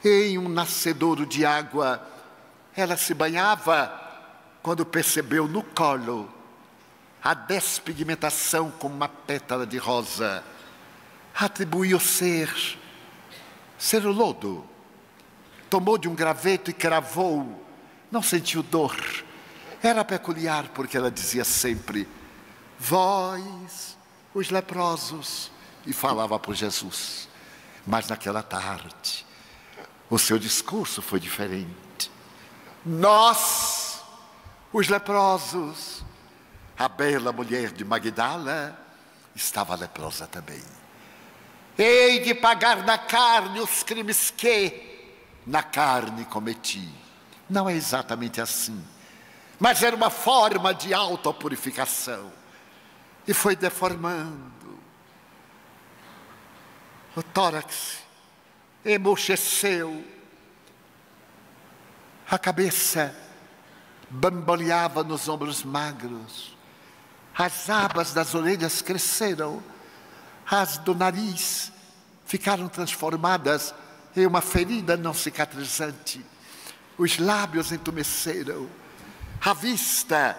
em um nascedouro de água, ela se banhava quando percebeu no colo a despigmentação como uma pétala de rosa. Atribuiu ser o lodo. Tomou de um graveto e cravou. Não sentiu dor. Era peculiar porque ela dizia sempre: vós, os leprosos. E falava por Jesus. Mas naquela tarde, o seu discurso foi diferente. Nós, os leprosos. A bela mulher de Magdala estava leprosa também. Hei de pagar na carne os crimes que na carne cometi. Não é exatamente assim, mas era uma forma de autopurificação. E foi deformando. O tórax emurcheceu. A cabeça bamboleava nos ombros magros. As abas das orelhas cresceram. As do nariz ficaram transformadas em uma ferida não cicatrizante. Os lábios entumeceram. A vista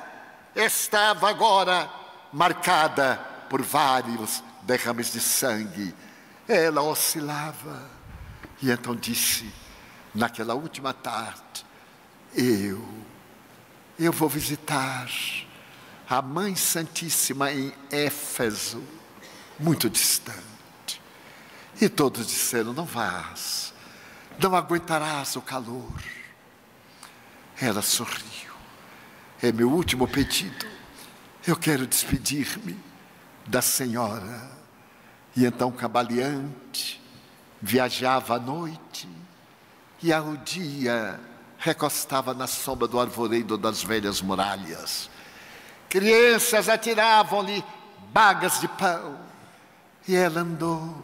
estava agora marcada por vários derrames de sangue. Ela oscilava. E então disse, naquela última tarde: eu vou visitar a Mãe Santíssima em Éfeso, muito distante. E todos disseram: não vás, não aguentarás o calor. Ela sorriu: é meu último pedido, eu quero despedir-me da senhora. E então, cambaleante, viajava à noite e ao dia recostava na sombra do arvoredo das velhas muralhas. crianças atiravam-lhe bagas de pão. E ela andou,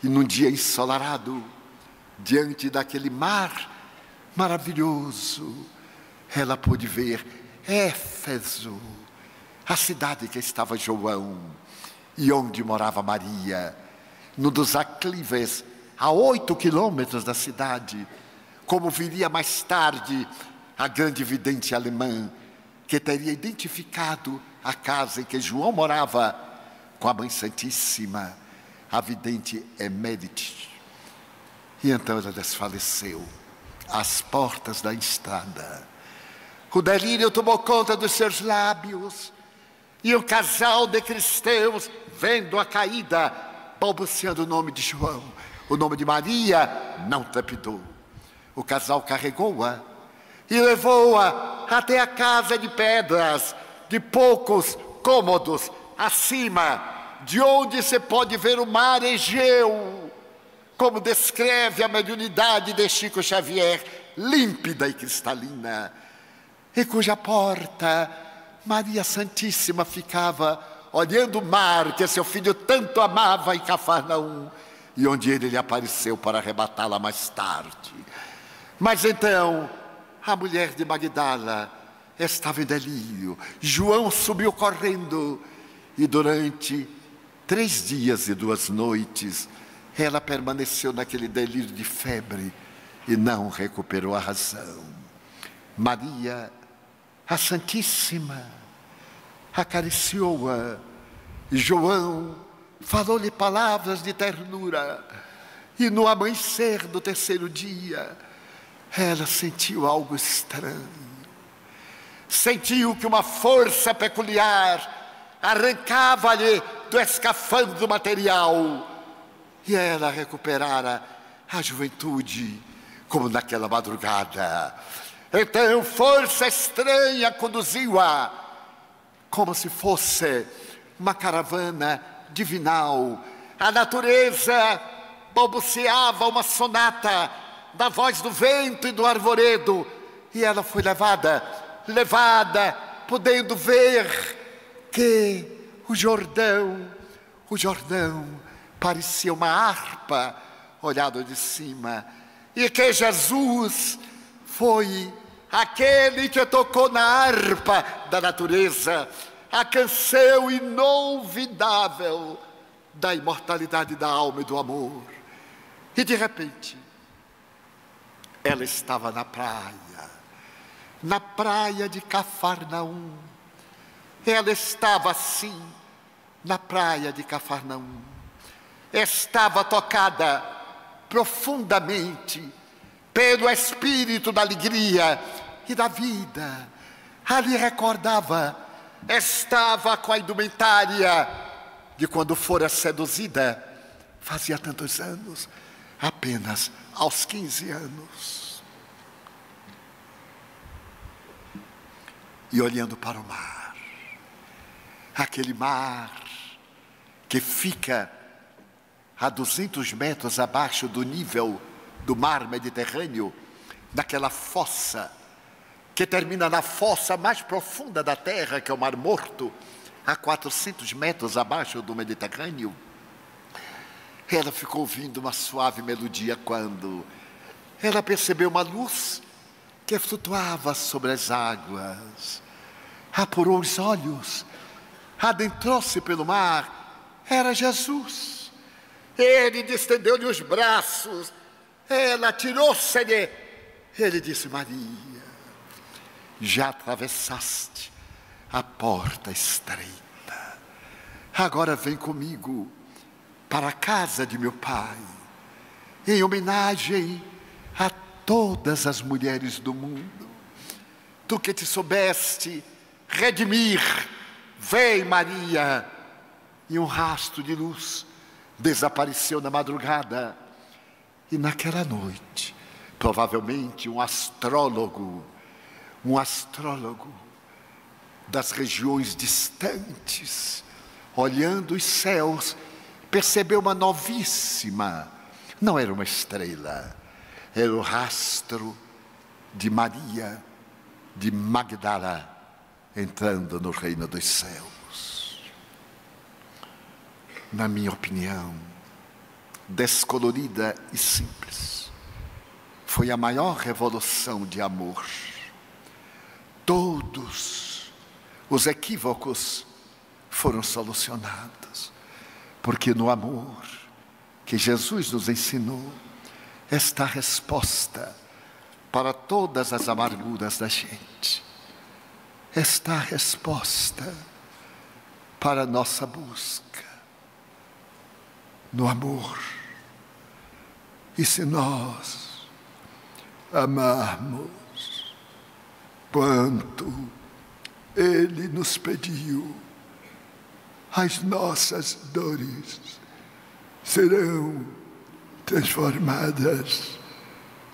e num dia ensolarado, diante daquele mar maravilhoso, ela pôde ver Éfeso, a cidade que estava João, e onde morava Maria, num dos aclives, a 8 quilômetros da cidade, como viria mais tarde a grande vidente alemã, que teria identificado a casa em que João morava com a Mãe Santíssima, a vidente Emérite. E então ela desfaleceu às portas da estrada. O delírio tomou conta dos seus lábios, e o casal de cristãos, vendo a caída, balbuciando o nome de João, o nome de Maria, não trepidou. O casal carregou-a e levou-a até a casa de pedras, de poucos cômodos, acima, de onde se pode ver o mar Egeu, como descreve a mediunidade de Chico Xavier, límpida e cristalina, e cuja porta Maria Santíssima ficava olhando o mar que seu filho tanto amava em Cafarnaum, e onde ele lhe apareceu para arrebatá-la mais tarde. Mas então, a mulher de Magdala estava em delírio. João subiu correndo, e durante 3 dias e 2 noites, ela permaneceu naquele delírio de febre e não recuperou a razão. Maria, a Santíssima, acariciou-a, e João falou-lhe palavras de ternura, e no amanhecer do 3º dia, ela sentiu algo estranho. Sentiu que uma força peculiar arrancava-lhe do escafandro material, e ela recuperara a juventude, como naquela madrugada. Então, força estranha conduziu-a, como se fosse uma caravana divinal. A natureza balbuciava uma sonata da voz do vento e do arvoredo, e ela foi levada, podendo ver que o Jordão parecia uma harpa olhado de cima, e que Jesus foi aquele que tocou na harpa da natureza a canção inolvidável da imortalidade da alma e do amor. E de repente, ela estava na praia de Cafarnaum. Ela estava assim, na praia de Cafarnaum. Estava tocada profundamente pelo espírito da alegria e da vida. Ali recordava, estava com a indumentária de quando fora seduzida, fazia tantos anos, apenas aos 15 anos. E olhando para o mar, aquele mar que fica a 200 metros abaixo do nível do mar Mediterrâneo, naquela fossa, que termina na fossa mais profunda da terra, que é o Mar Morto, a 400 metros abaixo do Mediterrâneo. Ela ficou ouvindo uma suave melodia quando ela percebeu uma luz que flutuava sobre as águas. Apurou os olhos, adentrou-se pelo mar. Era Jesus. Ele distendeu-lhe os braços, ela tirou-se-lhe. Ele disse: Maria, já atravessaste a porta estreita, agora vem comigo para a casa de meu pai, em homenagem a todas as mulheres do mundo. Tu que te soubeste redimir, vem, Maria. E um rastro de luz desapareceu na madrugada. E naquela noite, provavelmente um astrólogo das regiões distantes, olhando os céus, percebeu uma novíssima, não era uma estrela, era o rastro de Maria de Magdala entrando no reino dos céus. Na minha opinião, descolorida e simples, foi a maior revolução de amor. Todos os equívocos foram solucionados, porque no amor que Jesus nos ensinou está a resposta para todas as amarguras da gente. Está a resposta para a nossa busca no amor. E se nós amarmos quanto Ele nos pediu, as nossas dores serão transformadas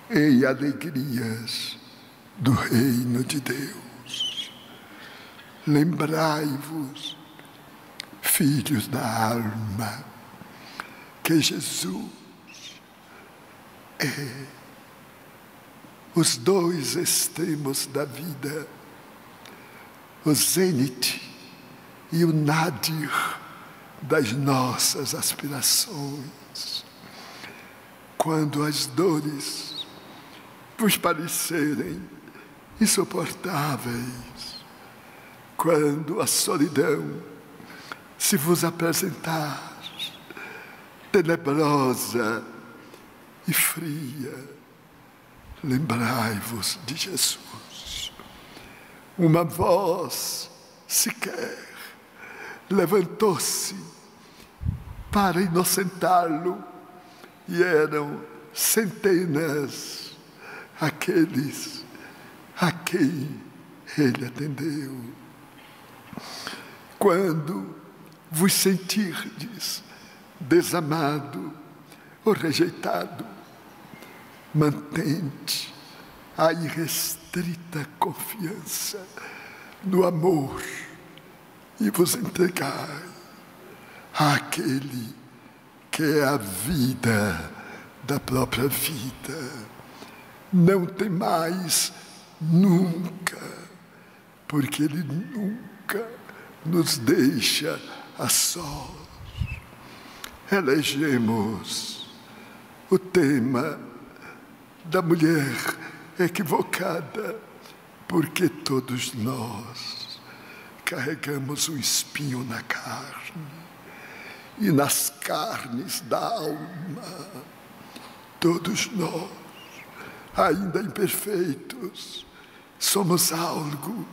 em alegrias do reino de Deus. Lembrai-vos, filhos da alma, que Jesus é os dois extremos da vida, o zênite e o nadir das nossas aspirações. Quando as dores vos parecerem insuportáveis, quando a solidão se vos apresentar tenebrosa e fria, lembrai-vos de Jesus. Uma voz sequer levantou-se para inocentá-lo, e eram centenas aqueles a quem ele atendeu. Quando vos sentirdes desamado ou rejeitado, mantente a irrestrita confiança no amor e vos entregai àquele que é a vida da própria vida. Não temais nunca, porque Ele nunca nos deixa a sós. Elegemos o tema da mulher equivocada, porque todos nós carregamos um espinho na carne, e nas carnes da alma, todos nós, ainda imperfeitos, somos algo.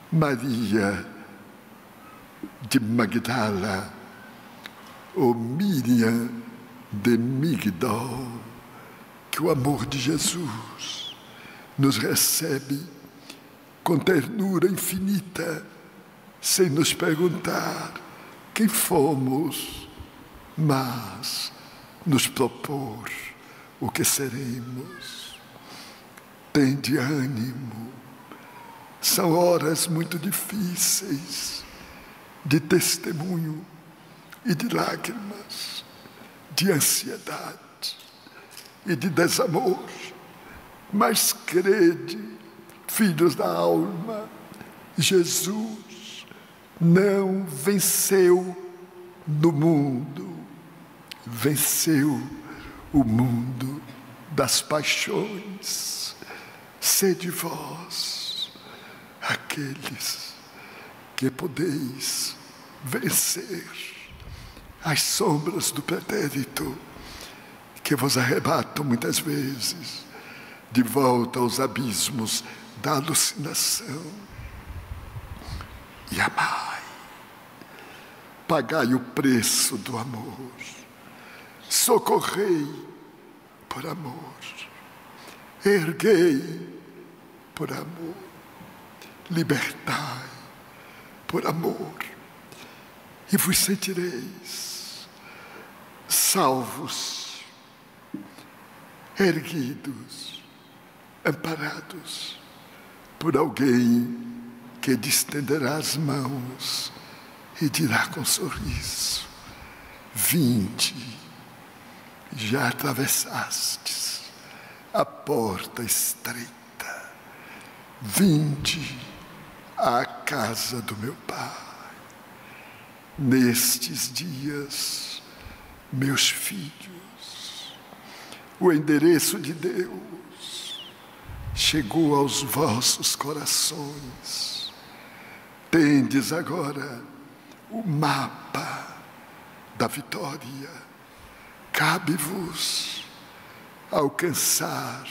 Maria de Magdala, ou Miriam de Migdol, que o amor de Jesus nos recebe com ternura infinita, sem nos perguntar quem fomos, mas nos propor o que seremos. Tende ânimo. São horas muito difíceis de testemunho e de lágrimas, de ansiedade e de desamor, mas crede, filhos da alma, Jesus não venceu no mundo, venceu o mundo das paixões. Sede vós aqueles que podeis vencer as sombras do pretérito, que vos arrebatam muitas vezes de volta aos abismos da alucinação. E amai, pagai o preço do amor, socorrei por amor, erguei por amor, libertai por amor, e vos sentireis salvos, erguidos, amparados por alguém que distenderá as mãos e dirá com sorriso: vinde, já atravessastes a porta estreita, Vinde à casa do meu Pai. Nestes dias, meus filhos, o endereço de Deus chegou aos vossos corações. Tendes agora o mapa da vitória. Cabe-vos alcançar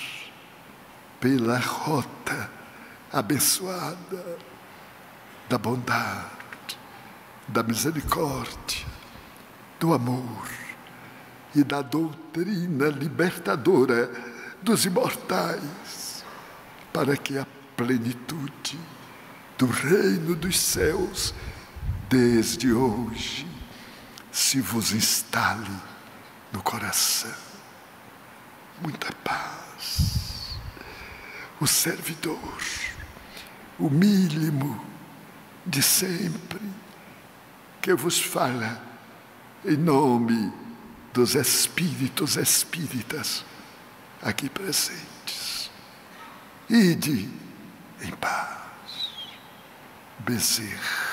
pela rota abençoada da bondade, da misericórdia, do amor e da doutrina libertadora dos imortais, para que a plenitude do reino dos céus, desde hoje, se vos instale no coração. Muita paz. O servidor, o mínimo de sempre, que vos fala em nome dos espíritos espíritas aqui presentes. Ide em paz. Bezerra.